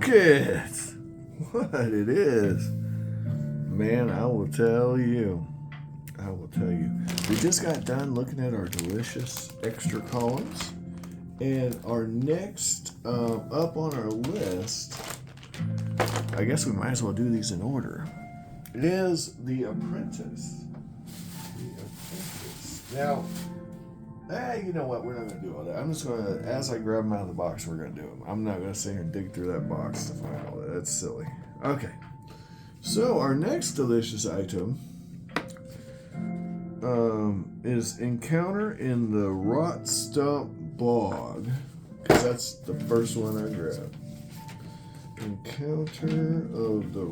it. What it is. Man, I will tell you. We just got done looking at our delicious extra columns. And our next up on our list, I guess we might as well do these in order, is The Apprentice. Now, you know what? We're not going to do all that. I'm just going to, as I grab them out of the box, we're going to do them. I'm not going to sit here and dig through that box to find all that. That's silly. Okay. So, our next delicious item is Encounter in the Rotstump Bog. Because that's the first one I grabbed. Encounter of the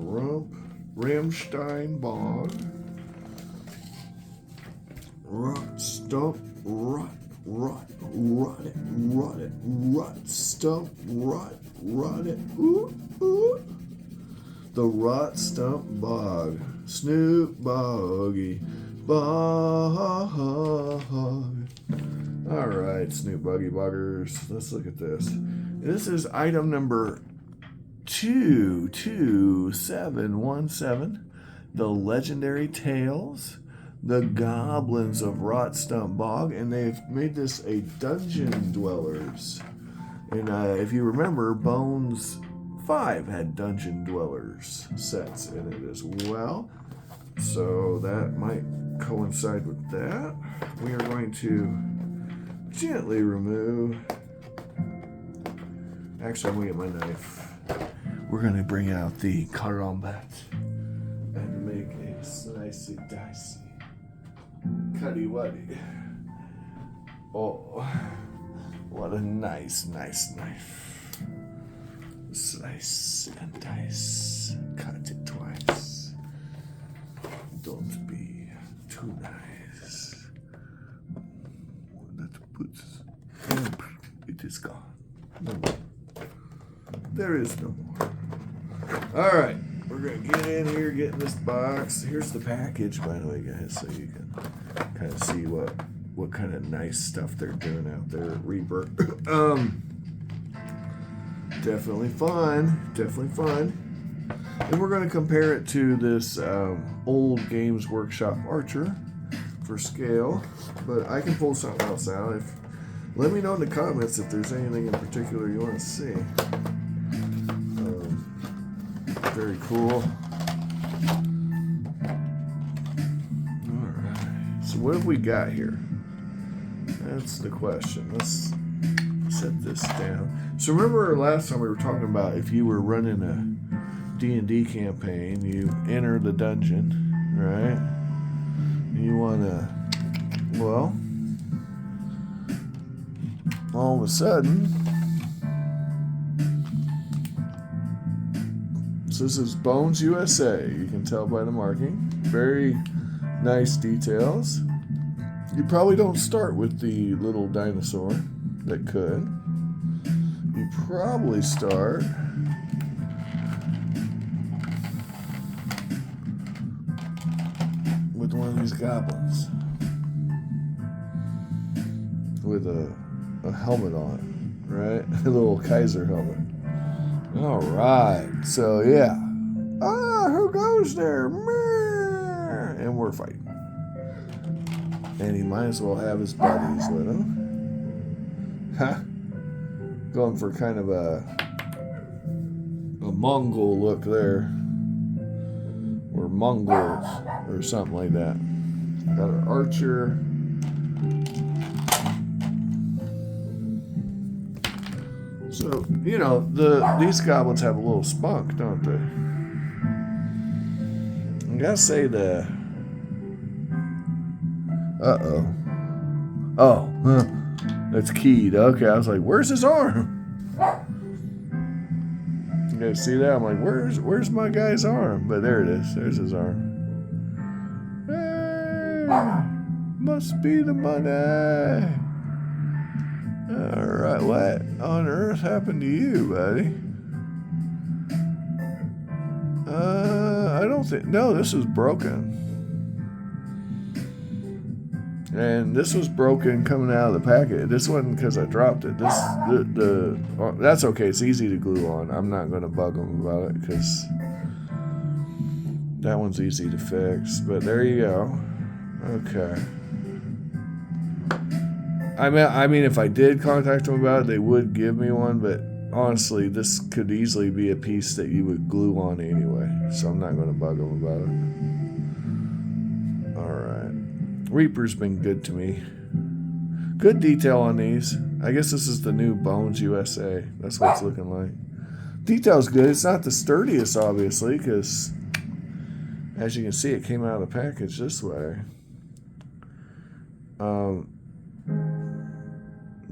Ramstein Bog. Rotstump, Rotstump, ooh. The Rotstump Bog. Snoop Boggy Bog. Alright, Snoop Boggy Boggers. Let's look at this. This is item number 22717. The Legendary Tales. The Goblins of Rotstump Bog, and they've made this a Dungeon Dwellers. And if you remember, Bones 5 had Dungeon Dwellers sets in it as well. So that might coincide with that. We are going to gently remove. Actually, I'm going to get my knife. We're going to bring out the Karambat and make a slicey dicey. Cuddy Wuddy. Oh, what a nice knife. Slice and dice. Cut it twice. Don't be too nice. That puts. It is gone. No more. There is no more. Alright. We're going to get in here, get in this box. Here's the package, by the way, guys, so you can kind of see what kind of nice stuff they're doing out there at Rebirth. Definitely fun. And we're going to compare it to this old Games Workshop Archer for scale. But I can pull something else out. Let me know in the comments if there's anything in particular you want to see. Very cool. Alright. So what have we got here? That's the question. Let's set this down. So remember last time we were talking about if you were running a D&D campaign, you enter the dungeon, right? You want to, well, all of a sudden, so this is Bones USA. You can tell by the marking. Very nice details. You probably don't start with the little dinosaur that could. You probably start with one of these goblins with a helmet on, right? A little Kaiser helmet. All right, so yeah. Who goes there? And we're fighting. And he might as well have his buddies with him. Going for kind of a Mongol look there. Or Mongols, or something like that. Got our archer. So, you know, these goblins have a little spunk, don't they? I gotta say that's keyed. Okay, I was like, where's his arm? You guys see that? I'm like, where's my guy's arm? But there it is. There's his arm. Hey, must be the money. Alright, what on earth happened to you, buddy? I don't think... No, this is broken. And this was broken coming out of the packet. This wasn't because I dropped it. That's okay. It's easy to glue on. I'm not going to bug them about it because that one's easy to fix. But there you go. Okay. I mean, if I did contact them about it, they would give me one. But honestly, this could easily be a piece that you would glue on anyway. So I'm not going to bug them about it. All right. Reaper's been good to me. Good detail on these. I guess this is the new Bones USA. That's what it's looking like. Detail's good. It's not the sturdiest, obviously, because as you can see, it came out of the package this way.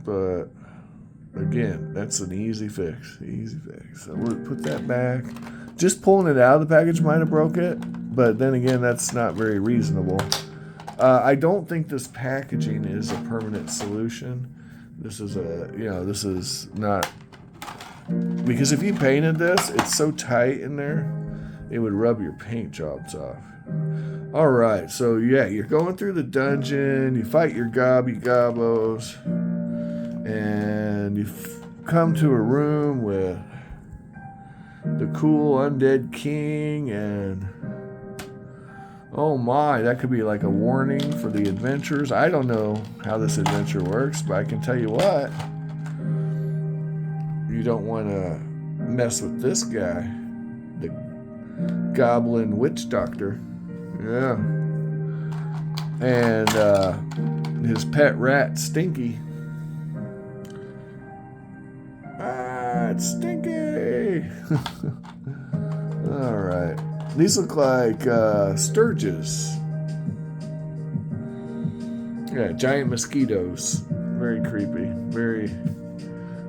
But again, that's an easy fix. Easy fix. So we'll put that back. Just pulling it out of the package might have broke it, but then again, that's not very reasonable. I don't think this packaging is a permanent solution. This is this is not, because if you painted this, it's so tight in there, it would rub your paint jobs off. All right, so yeah, you're going through the dungeon, you fight your gobbos, and you come to a room with the cool undead king, and oh my, that could be like a warning for the adventurers. I don't know how this adventure works, but I can tell you what. You don't want to mess with this guy, the goblin witch doctor. Yeah. And his pet rat, Stinky. Ah, it's Stinky! All right. These look like sturges. Yeah, giant mosquitoes. Very creepy. Very,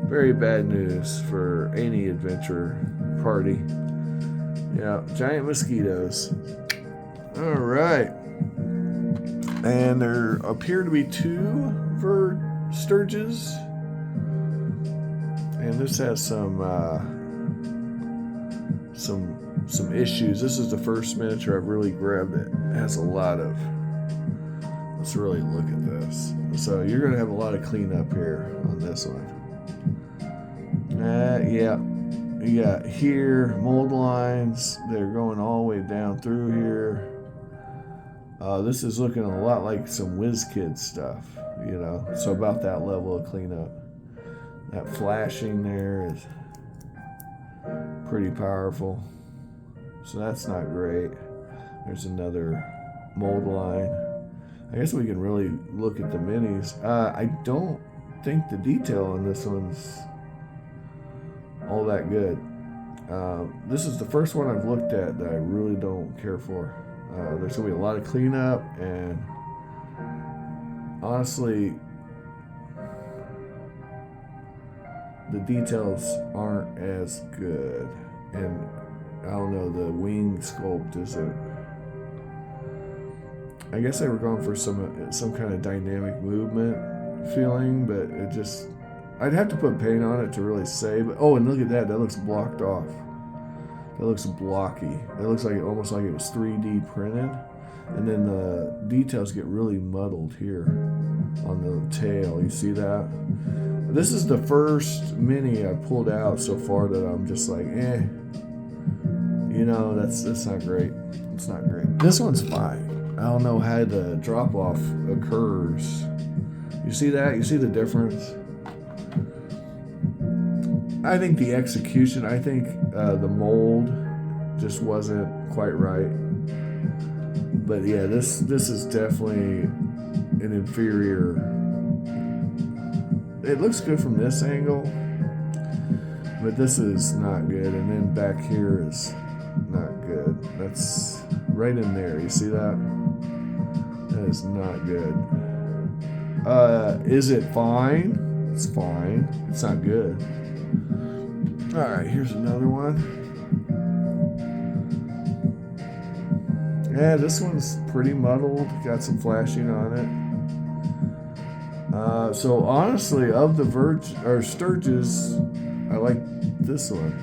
very bad news for any adventure party. Yeah, giant mosquitoes. All right. And there appear to be 2 sturges. And this has some issues. This is the first miniature I've really grabbed it. It has a lot of. Let's really look at this. So you're going to have a lot of cleanup here on this one. Yeah. You got here mold lines. They're going all the way down through here. This is looking a lot like some WizKids stuff, So about that level of cleanup. That flashing there is pretty powerful. So that's not great. There's another mold line. I guess we can really look at the minis. I don't think the detail on this one's all that good. This is the first one I've looked at that I really don't care for. There's going to be a lot of cleanup, and honestly, the details aren't as good. And I don't know, the wing sculpt isn't. I guess they were going for some kind of dynamic movement feeling, but it just, I'd have to put paint on it to really say. But oh, and look at that looks blocked off. That looks blocky. It looks like almost like it was 3D printed, and then the details get really muddled here on the tail. You see that? This is the first mini I pulled out so far that I'm just like, that's not great. It's not great. This one's fine. I don't know how the drop off occurs. You see that? You see the difference? I think the execution, the mold just wasn't quite right. But yeah, this is definitely an inferior. It looks good from this angle, but this is not good. And then back here is not good. That's right in there. You see that? That is not good. Is it fine? It's fine. It's not good. All right, here's another one. Yeah, this one's pretty muddled. Got some flashing on it. So honestly, of the sturges, I like this one.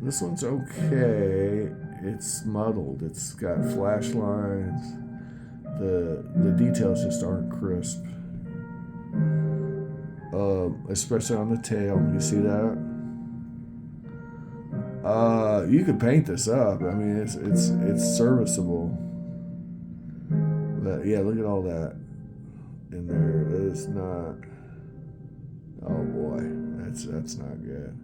This one's okay. It's muddled. It's got flash lines. The details just aren't crisp. Especially on the tail. You see that? You could paint this up. I mean, it's serviceable. But yeah, look at all that in there. That is not. Oh boy, that's not good.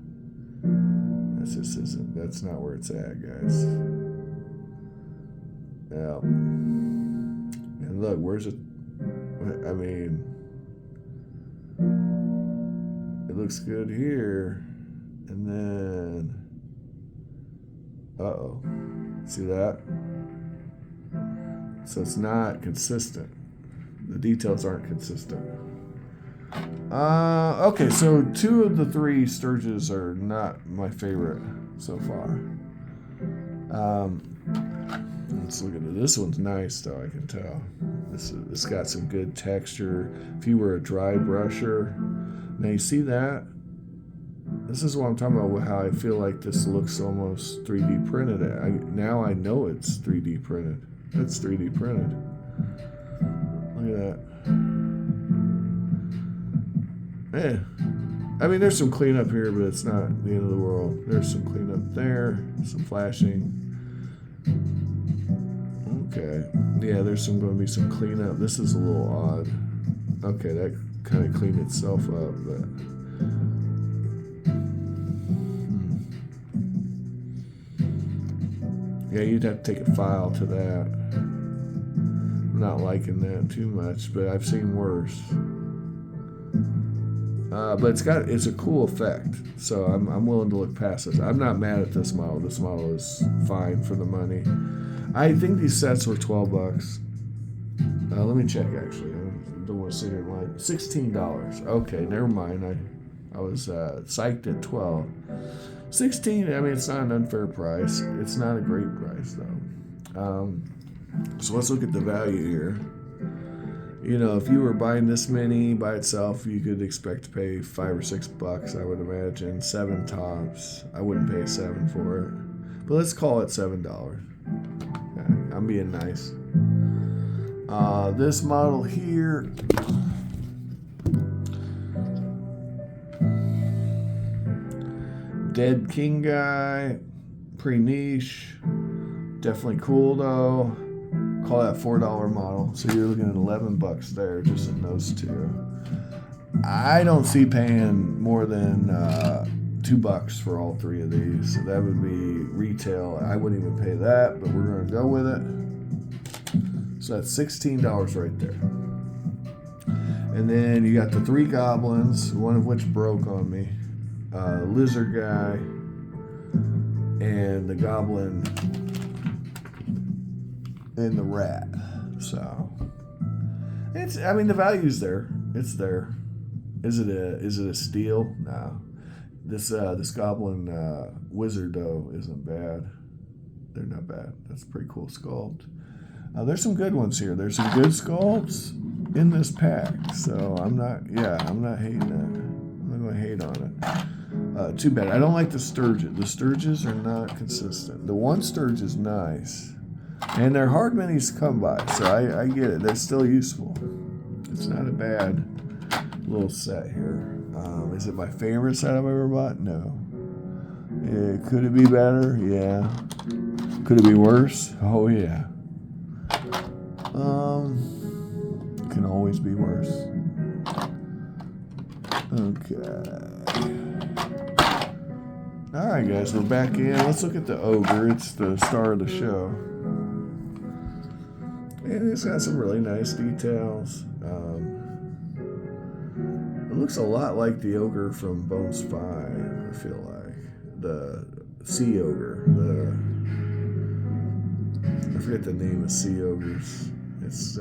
That just isn't. That's not where it's at, guys. Yeah. And look, where's it? I mean, it looks good here, and then. Uh-oh. See that? So it's not consistent. The details aren't consistent. Okay, so 2 of the 3 Sturges are not my favorite so far. Let's look at it. This one's nice, though, I can tell. It's got some good texture. If you were a dry brusher. Now, you see that? This is what I'm talking about, how I feel like this looks almost 3D printed. Now I know it's 3D printed. That's 3D printed. Look at that. Yeah. I mean, there's some cleanup here, but it's not the end of the world. There's some cleanup there, some flashing. Okay. Yeah, there's going to be some cleanup. This is a little odd. Okay, that kind of cleaned itself up, but... Yeah, you'd have to take a file to that. I'm not liking that too much, but I've seen worse. But it's a cool effect, so I'm willing to look past this. I'm not mad at this model. This model is fine for the money. I think these sets were $12. Let me check actually. I don't want to sit here and lie. $16. Okay, never mind. I was psyched at $12. 16, I mean, it's not an unfair price. It's not a great price, though. So let's look at the value here. You know, if you were buying this mini by itself, you could expect to pay $5 or $6, I would imagine. 7 tops. I wouldn't pay 7 for it. But let's call it $7. Okay, I'm being nice. This model here... Dead King guy, pretty niche, definitely cool though. Call that $4 model. So you're looking at $11 there, just in those 2. I don't see paying more than $2 for all 3 of these. So that would be retail. I wouldn't even pay that, but we're gonna go with it. So that's $16 right there. And then you got the 3 goblins, one of which broke on me. Lizard guy and the goblin and the rat. So I mean the value's there. It's there. Is it a steal? No. This goblin wizard though isn't bad. They're not bad. That's a pretty cool sculpt. There's some good ones here. There's some good sculpts in this pack. So I'm not hating it. I'm not gonna hate on it. Too bad. I don't like the Sturges. The Sturges are not consistent. The one Sturge is nice. And they're hard minis to come by, so I get it. They're still useful. It's not a bad little set here. Is it my favorite set I've ever bought? No. Could it be better? Yeah. Could it be worse? Oh, yeah. It can always be worse. Okay. Alright guys, we're back in. Let's look at the ogre. It's the star of the show. And it's got some really nice details. It looks a lot like the ogre from Bones 5, I feel like. The sea ogre. I forget the name of sea ogres. It's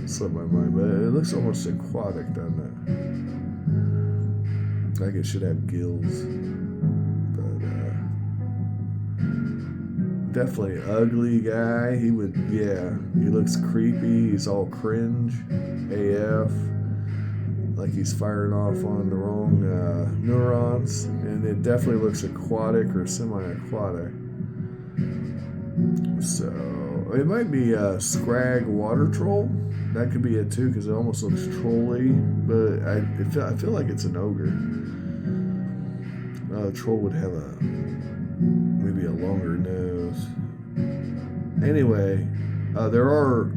slipped my mind, but it looks almost aquatic, doesn't it? Like it should have gills. Definitely ugly guy. He looks creepy. He's all cringe AF. Like he's firing off on the wrong neurons. And it definitely looks aquatic or semi-aquatic. So it might be a Scrag water troll. That could be it too, because it almost looks trolly, but I feel like it's an ogre. Troll would have maybe a longer nose. Anyway, there are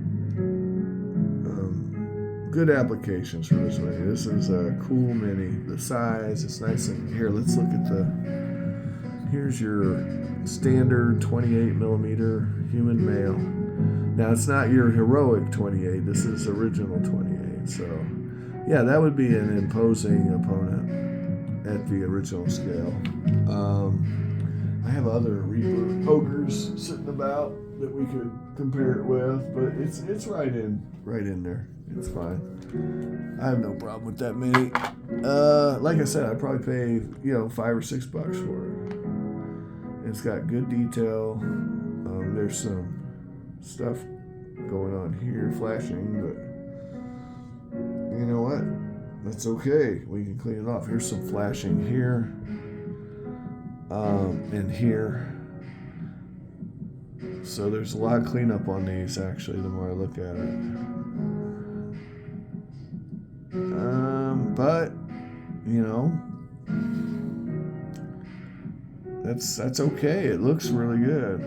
good applications for this mini. This is a cool mini. The size, it's nice and here. Let's look at here's your standard 28 millimeter human male. Now it's not your heroic 28. This is original 28. So yeah, that would be an imposing opponent at the original scale. I have other Reaper ogres sitting about that we could compare it with, but it's right in there. It's fine. I have no problem with that mini. Like I said, I'd probably pay $5 or $6 for it. It's got good detail. There's some stuff going on here, flashing, but you know what? That's okay. We can clean it off. Here's some flashing here, and here. So there's a lot of cleanup on these. Actually, the more I look at it. But that's okay. It looks really good.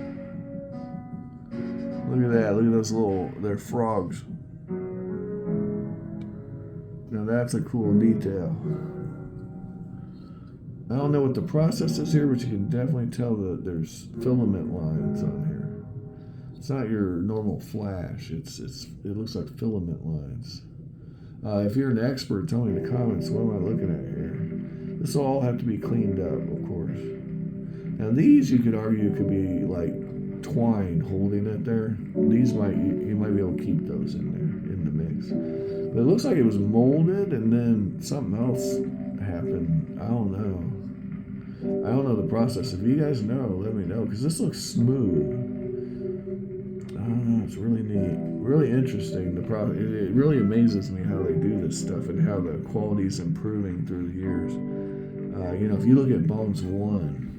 Look at that. Look at those they're frogs. Now that's a cool detail. I don't know what the process is here, but you can definitely tell that there's filament lines on here. It's not your normal flash. It looks like filament lines. If you're an expert, tell me in the comments, what am I looking at here? This will all have to be cleaned up, of course. Now these, you could argue, could be like twine holding it there. These you might be able to keep those in there, in the mix. But it looks like it was molded and then something else happened. I don't know the process. If you guys know, let me know, because this looks smooth. I don't know, it's really neat, really interesting. It really amazes me how they do this stuff and how the quality is improving through the years. If you look at Bones 1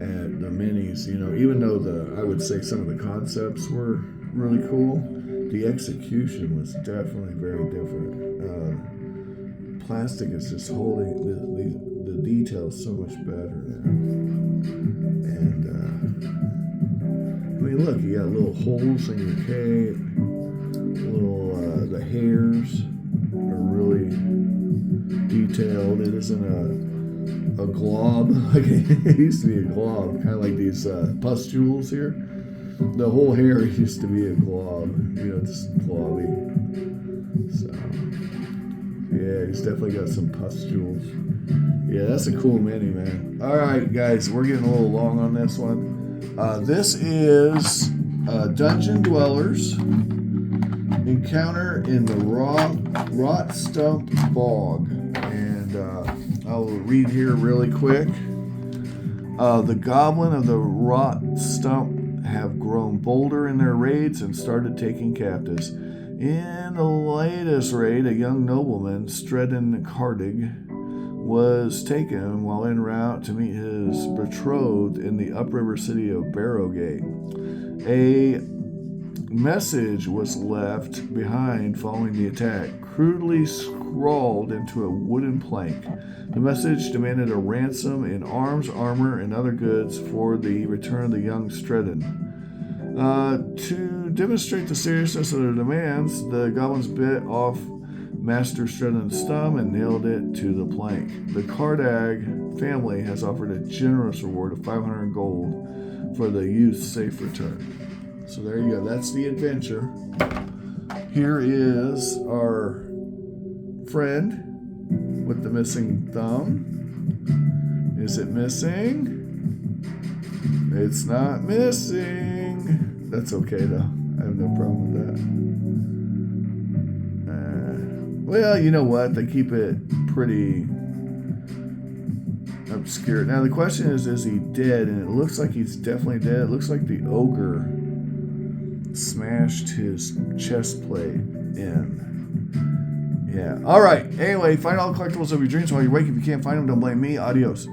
at the minis, even though I would say some of the concepts were really cool, the execution was definitely very different. Plastic is just holding the details so much better now. And look, you got little holes in your cape. The hairs are really detailed. It isn't a glob. It used to be a glob, kind of like these pustules here. The whole hair used to be a glob, just globby. So, yeah, he's definitely got some pustules. Yeah, that's a cool mini, man. All right, guys, we're getting a little long on this one. This is Dungeon Dwellers Encounter in the Rotstump Bog. And I'll read here really quick. The goblin of the Rotstump have grown bolder in their raids and started taking captives. In the latest raid, a young nobleman, Stredden Cardig, was taken while en route to meet his betrothed in the upriver city of Barrowgate. A message was left behind following the attack, crudely scrawled into a wooden plank. The message demanded a ransom in arms, armor, and other goods for the return of the young Stredden. To demonstrate the seriousness of their demands, the goblins bit off Master Stredden's thumb and nailed it to the plank. The Cardag family has offered a generous reward of 500 gold for the youth's safe return. So there you go. That's the adventure. Here is our friend with the missing thumb. Is it missing? It's not missing. That's okay though. I have no problem with that. Well, you know what? They keep it pretty obscure. Now the question is he dead? And it looks like he's definitely dead. It looks like the ogre smashed his chest plate in. Yeah. All right. Anyway, find all the collectibles of your dreams while you're awake. If you can't find them, don't blame me. Adios.